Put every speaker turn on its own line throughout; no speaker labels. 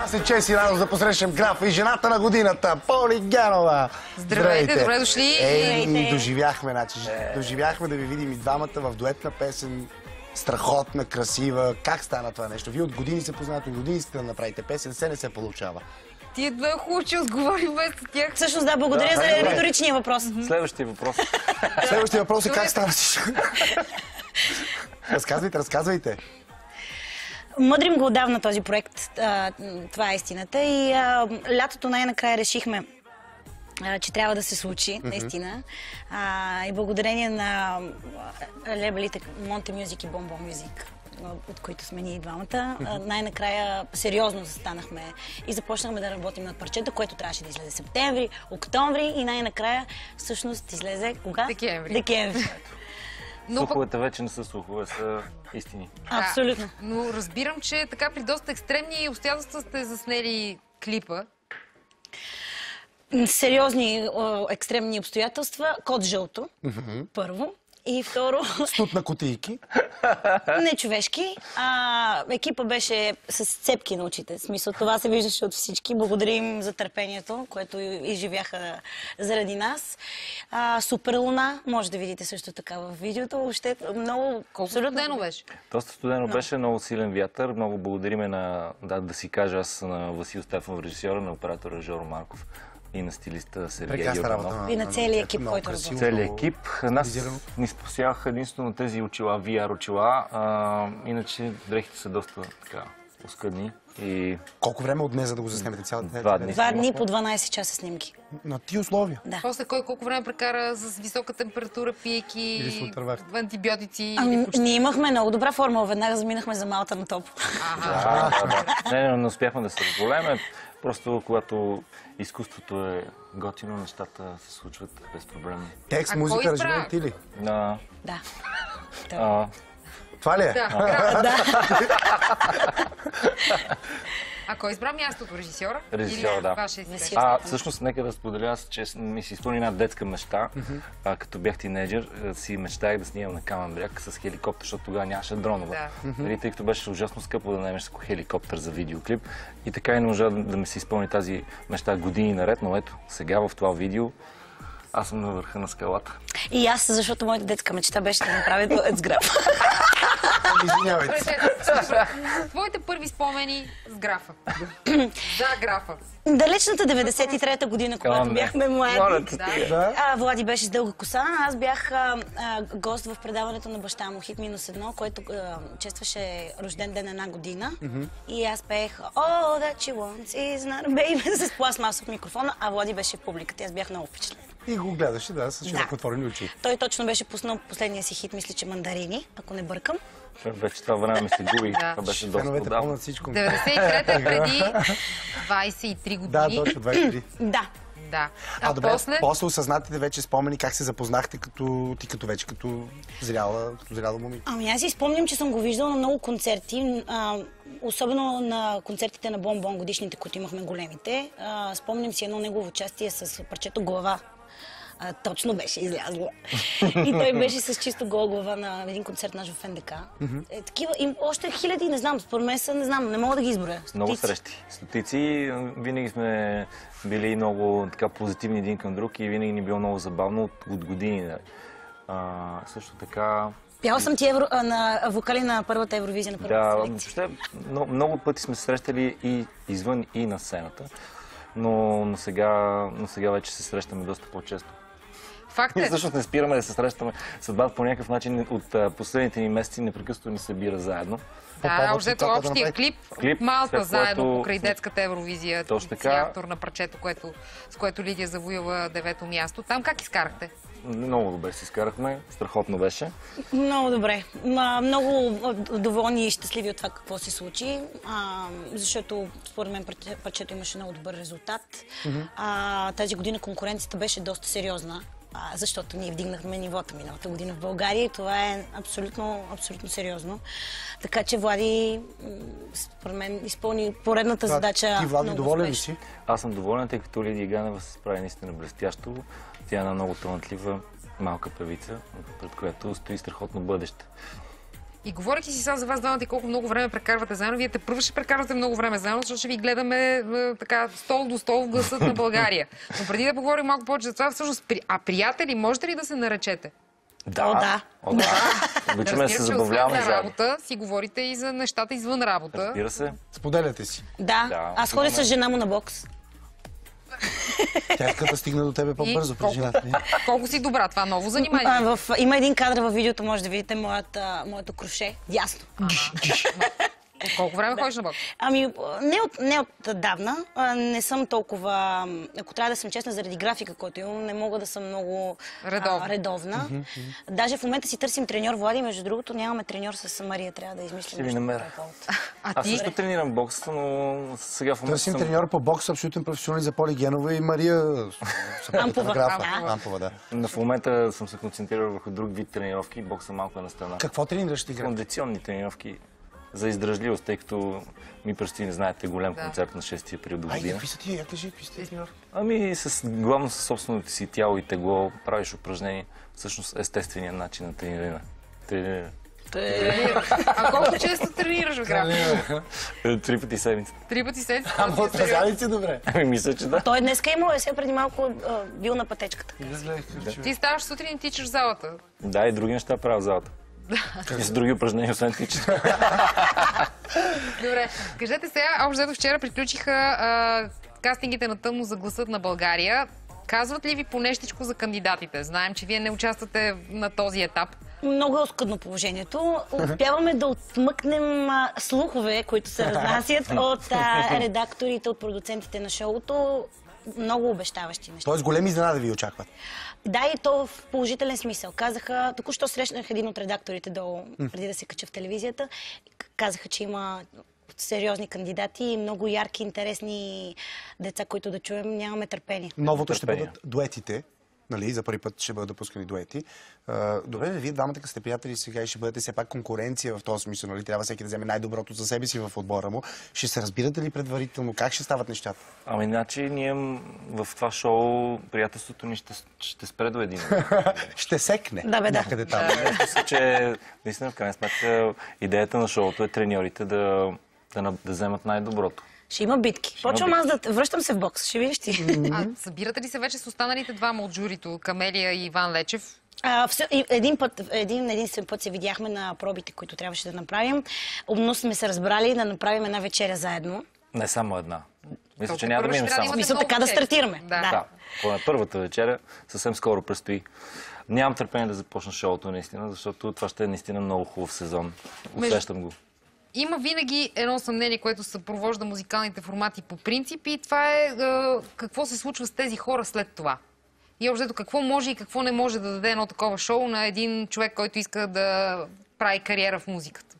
Аз е чест и радост да посрещам графа и жената на годината, Поли Генова.
Здравейте, добре дошли.
Доживяхме да ви видим и двамата в дуетна песен. Страхотна, красива. Как стана това нещо? Вие от години се познавате, от години сте да направите песен, все не се получава.
Ти е хубаво, че отговори без тях.
Всъщност да, благодаря за риторичния въпрос.
Следващия въпрос.
Следващия въпрос е как стана всичко. Разказвайте.
Мъдрим го отдавна този проект, това е истината. И лятото най-накрая решихме, че трябва да се случи, наистина. И благодарение на лейбълите Monte Music и Bon Bon Music, от които сме ние двамата, най-накрая сериозно застанахме и започнахме да работим над парчета, което трябваше да излезе септември, октомври и най-накрая всъщност излезе кога? Декември.
Слуховете вече не са слухове, са истини.
Абсолютно.
Но разбирам, че така при доста екстремни обстоятелства сте заснели клипа.
Сериозни екстремни обстоятелства. Код жълто, първо. И второ...
Студ на кутийки.
Не човешки. Екипа беше с цепки на очите. В смисъл, това се виждаше от всички. Благодарим за търпението, което изживяха заради нас. Супер луна. Може да видите също така в видеото. Въобще много...
Колко студено беше?
Доста студено беше, много силен вятър. Много благодариме на, да си кажа аз, на Васил Стефанов, режисьора, на оператора Жоро Марков и на стилиста Сергей Йорданов.
И на целия екип, който работи.
Целият екип. Нас ни спасяваха единствено тези очила, VR очила. Иначе дрехите са доста така оскъдни. И...
Колко време отне, за да го заснемете цялата?
2 дни.
2 дни по 12 часа снимки.
На тия условия?
Да.
После кой колко време прекара с висока температура, пиейки антибиотици?
Ние имахме много добра форма. Веднага заминахме за Малта на топло.
Не успяхме да се разболеме. Просто когато изкуството е готино, нещата се случват безпроблемно.
Текст, музика, аранжимент ти ли?
Да.
Това ли е?
Да.
А кой избра мястото? Режисьора?
Режисьора, да. Всъщност, нека да споделя, че ми се изпълни една детска мечта. Като бях тинейджър, си мечтаях да снимам на Камен бряг с хеликоптер, защото тогава нямаше дронове. Тъй като беше ужасно скъпо да наемеш хеликоптер за видеоклип. И така и не можа да ми се изпълни тази мечта години наред, но ето, сега в това видео аз съм на върха на скалата.
И аз, защото моята детска мечта беше да направя дует с графа.
Извинявайте.
Твоите първи спомени с графа. За графа.
Далечната 93-та година, когато бяхме млади. Влади беше с дълга коса. Аз бях гост в предаването на баща му Хит -1, което честваше рожден ден една година. И аз пеех All that she wants is not a baby с пластмасов микрофон, а Влади беше в публиката. Аз бях много впечатлен.
И го гледаше, с широко отворени очи.
Той точно беше пуснал последния си хит, мисля, че Мандарини, ако не бъркам.
Вече това време ми се губи. Това беше доста отдавна.
93-та преди 23 години.
Да, точно 23.
Да.
Добре, после осъзнатите вече спомени как се запознахте като зряла момиче.
Аз си спомням, че съм го виждала на много концерти, особено на концертите на Bon Bon годишните, които имахме големите. Спомням си едно негово участие с парчето Глава. Точно беше излязла. И той беше с чисто гола глава на един концерт наш в НДК. Такива, още хиляди, не знам, според мен са, не мога да ги изброя.
Много срещи. Стотици. Винаги сме били много така позитивни един към друг и винаги ни било много забавно от години. Също така...
Пял съм ти на вокали на първата Евровизия, на първата селекция.
Да, много пъти сме срещали и извън, и на сцената. Но сега вече се срещаме доста по-често.
Факт е.
Всъщност не спираме да се срещаме. Съдбата по някакъв начин от последните ни месеци непрекъснато ни събира заедно.
Да, взето общия клип Малта заедно покрай детската Евровизия. Точно така. Автор на парчето, с което Лидия завоюва 9-то място. Там как изкарахте?
Много добре си изкарахме. Страхотно беше.
Много добре. Много доволни и щастливи от това какво се случи, защото според мен парчето имаше много добър резултат. Тази година конкуренцията беше доста сериозна, защото ние вдигнахме нивото миналата година в България и това е абсолютно сериозно. Така че Влади, според мен, изпълни поредната задача.
Ти, Влади, доволен ли си?
Аз съм доволен, тъй като Лидия Ганева се справи наистина блестящо. Тя е една много талантлива малка певица, пред която стои страхотно бъдеще.
И говорейки си сега за вас двамата и колко много време прекарвате заедно, вие те първо ще прекарвате много време заедно, защото ще ви гледаме така стол до стол в гласът на България. Но преди да поговорим малко повече за това, всъщност, приятели, можете ли да се наречете?
Да.
Обичаме да се забавляваме
заедно. Работа си говорите и за нещата извън работа.
Разбира се.
Споделяте си.
Да. Аз ходя с жена му на бокс.
Тя иска да стигне до тебе по-бързо при жената.
Колко си добра, това ново занимание.
Има един кадър във видеото, може да видите моето круше. Дясно.
Колко време ходиш на бокс?
Не отдавна. Не съм толкова... Ако трябва да съм честна, заради графика, който имам, не мога да съм много редовна. Даже в момента си търсим треньор, Влади, между другото нямаме треньор с Мария, трябва да измислим.
Ще ви намеря. Аз също тренирам бокс, но сега в момента
търсим треньор по бокс, абсолютен професионалист за Поли Генова и Мария... Ампова, да.
В момента съм се концентрирал върху друг вид тренировки, бокса малко е на страна.
Какво тренираш ти?
Кондиционни тренировки. За издръжливост, тъй като ми предстои, не знаете, голям концерт на 6 април до година.
Какви са ти? Я кажи, какви са ти тренировки?
Главно със собственото си тяло и тегло, правиш упражнения, всъщност естествения начин на трениране.
А колко често тренираш в графика?
3 пъти седмица.
3 пъти седмица?
Ама отказали си добре.
Мисля, че да.
Той днеска имал, сега преди малко бил на пътечката.
Ти ставаш сутрин и тичаш в залата?
Да, и други неща правя в залата. И с други упражнения, освен тичане.
Добре, кажете сега, общо вчера приключиха кастингите на тъмно за гласът на България. Казват ли ви по нещичко за кандидатите? Знаем, че вие не участвате на този етап.
Много е оскъдно положението. Успяваме да отмъкнем слухове, които се разнасят от редакторите, от продуцентите на шоуто. Много обещаващи неща.
Тоест големи изненади ви очакват.
Да, и то в положителен смисъл. Казаха, току-що срещнах един от редакторите долу, преди да се кача в телевизията. Казаха, че има сериозни кандидати и много ярки, интересни деца, които да чуем. Нямаме търпение.
Новото ще бъдат дуетите. Нали, за първи път ще бъдат допускани дуети. Добре, вие двамата, като сте приятели сега и ще бъдете все пак конкуренция в този смисъл, нали? Трябва всеки да вземе най-доброто за себе си в отбора му. Ще се разбирате ли предварително? Как ще стават нещата?
Иначе ние в това шоу приятелството ни ще спре до един.
Ще секне.
Да, бе, да.
Някъде там.
Мисля, че наистина в крайна сметка идеята на шоуто е треньорите да вземат най-доброто.
Ще има битки. Почвам аз да връщам се в бокс. Ще видиш ти.
Събирате ли се вече с останалите двама от журито, Камелия и Иван Лечев?
Един път се видяхме на пробите, които трябваше да направим. Обно сме се разбрали да направим една вечеря заедно.
Не само една. Мисля, че няма да минем само.
Мисля така да стартираме.
Да. На първата вечеря съвсем скоро предстои. Нямам търпение да започна шоуто наистина, защото това ще е наистина много хубав сезон. Усещам го.
Има винаги едно съмнение, което съпровожда музикалните формати по принцип и това е какво се случва с тези хора след това. И общо какво може и какво не може да даде едно такова шоу на един човек, който иска да прави кариера в музиката.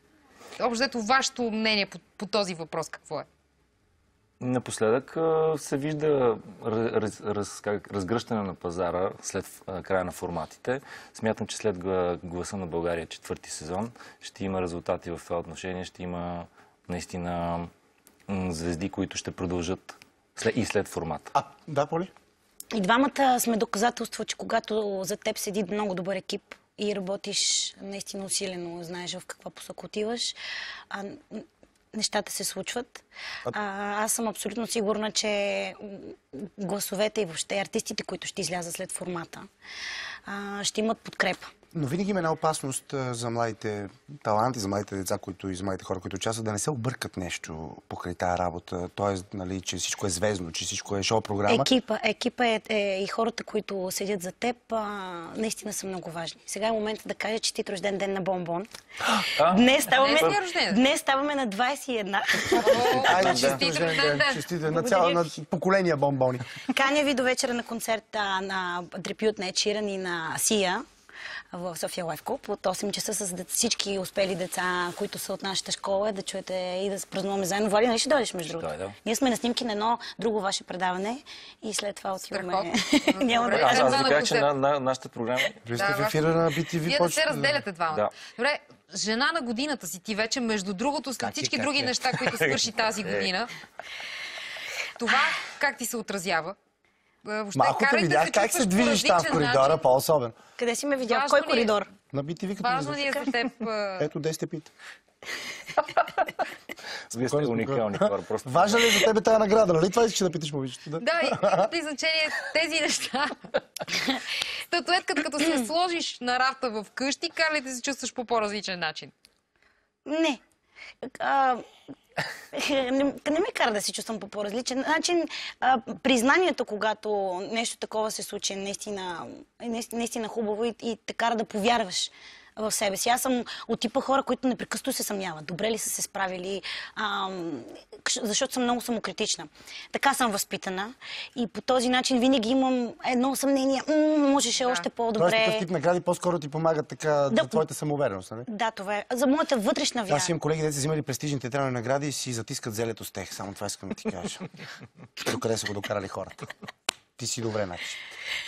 Общо вашето мнение по този въпрос какво е?
Напоследък се вижда разгръщане на пазара след края на форматите. Смятам, че след Гласа на България 4-ти сезон ще има резултати в това отношение, ще има наистина звезди, които ще продължат и след формата.
Да, Поли?
И двамата сме доказателство, че когато за теб седи много добър екип и работиш наистина усилено, знаеш в каква посока отиваш, нещата се случват. Аз съм абсолютно сигурна, че гласовете и въобще артистите, които ще излязат след формата, ще имат подкрепа.
Но винаги има една опасност за младите таланти, за младите деца, и за младите хора, които участват, да не се объркат нещо покрай тази работа. Тоест, нали, че всичко е звездно, че всичко е шоу-програма.
Екипа и хората, които седят за теб, наистина са много важни. Сега е момента да кажа честит рожден ден на Бонбон. Днес ставаме на 21.
Айде, честит рожден ден. Честит на цяло поколение Бонбони.
Каня ви до вечера на концерта на трибют на Ед Ширан и на Сия в София Лайф Клуб от 8 часа с всички успели деца, които са от нашата школа, да чуете и да се празнуваме заедно. Вали, нали ще дойдеш между другото? Ние сме на снимки на едно друго ваше предаване и след това отиваме.
Аз ви казах, че на нашата програма...
Вие сте в ефира на BTV.
Вие да се разделяте двамата. Добре, жена на годината си ти вече, между другото, след всички други неща, които свърши тази година. Това как ти се отразява?
Малко те видях как се движиш там в коридора, по-особено.
Къде си ме видял? Кой коридор?
На BTV като
Важно ли е за теб?
Ето, 10 пита.
Вие сте уникални хора. Просто...
Важна ли е за тебе тази награда? Нали това искаш да питаш момичето?
Да, и значение тези неща. Статуетката, като си я сложиш на рафта в къщи, как ли да се чувстваш по по-различен начин?
Не. Не ме кара да се чувствам по по-различен начин. Признанието, когато нещо такова се случи, е наистина хубаво и те кара да повярваш в себе си. Аз съм от типа хора, които непрекъснато се съмняват. Добре ли са се справили? Защото съм много самокритична. Така съм възпитана и по този начин винаги имам едно съмнение. Можеше още по-добре.
Тоест, такъв тип награди по-скоро ти помагат така за твоята самоувереност, нали?
Да, това е. За моята вътрешна вяра.
Аз имам колеги, деца взимали престижни театрални награди и си затискат зелето с тех. Само това искам да ти кажа. Докъде са го докарали хората. Ти си добре, значи.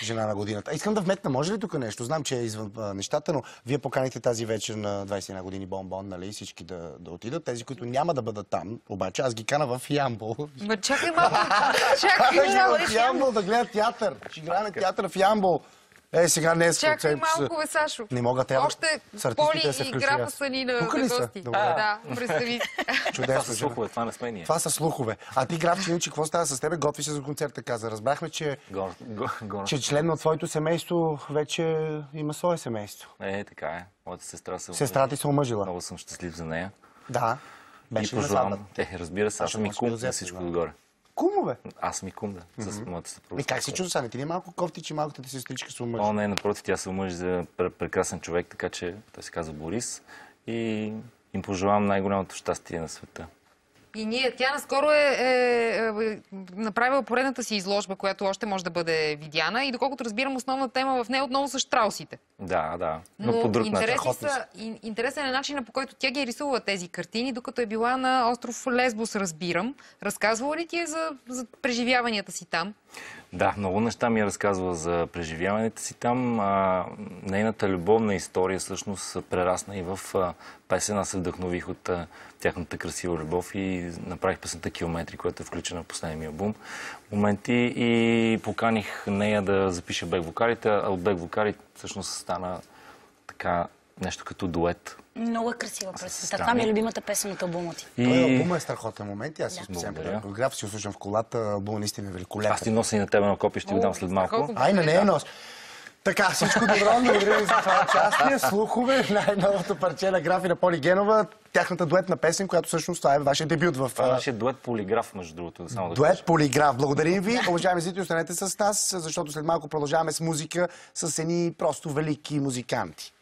Жена на годината. Искам да вметна, може ли тук нещо? Знам, че е извън нещата, но вие поканите тази вечер на 21 години бомбон, нали? Всички да отидат. Тези, които няма да бъдат там, обаче аз ги кана в Ямбол.
Ма чакай малко. Чакай малко.
В Ямбол да гледат театър. Ще играем театър в Ямбол. Сега днес.
Чакай малко, бе, Сашо.
Не мога те.
Още Поли и графа са ни на гости. Да, представи.
Чудесно.
Това са слухове, това не сме ние.
Това са слухове. А ти, граф Чиничи, какво става с тебе? Готви се за концерта, каза. Разбрахме, че член на твоето семейство вече има свое семейство.
Така е. Моята сестра се
Сестра ти се омъжила.
Много съм щастлив за нея.
Да.
Беше на сватбата. Разбира се, аз съм и кум на всичко отгоре.
Кумове?
Аз съм и кум, да, с моята съпруга.
И как се чувства, Сани? Ти не е малко кофти, че малката ти сестричка се омъжи?
Не, напротив, тя се омъжи за прекрасен човек, така че той се казва Борис и им пожелавам най-голямото щастие на света.
И тя наскоро е направила поредната си изложба, която още може да бъде видяна и доколкото разбирам, основна тема в нея отново са щраусите.
Да, но по друг начин.
Интересен е начинът, по който тя ги е рисувала тези картини, докато е била на остров Лесбос, разбирам. Разказвала ли ти е за преживяванията си там?
Да, много неща ми е разказвала за преживяването си там. Нейната любовна история всъщност прерасна и в песен. Аз се вдъхнових от тяхната красива любов и направих песента "Километри", която е включена в последния ми албум. Моменти и поканих нея да запише бек-вокалите, а от бек-вокалите всъщност стана така нещо като дует.
Много е красива песента. Това ми е любимата песен от албума ти.
Той албума е страхотен момент. Аз си специално граф, си слушам в колата. Албумът наистина е великолепен.
Аз ти нося и на тебе на копие, ще ви дам след малко.
Ай, на нея нос. Така, всичко добро, благодаря ви за това участие. Слухове, най-новото парче на Граф и на Поли Генова, тяхната дуетна песен, която всъщност това е вашия дебют в...
Това е нашия дует Полиграф, между другото.
Дует Полиграф. Благодарим ви. Уважаеми зрители, останете с нас, защото след малко продължаваме с музика, с едни просто велики музиканти.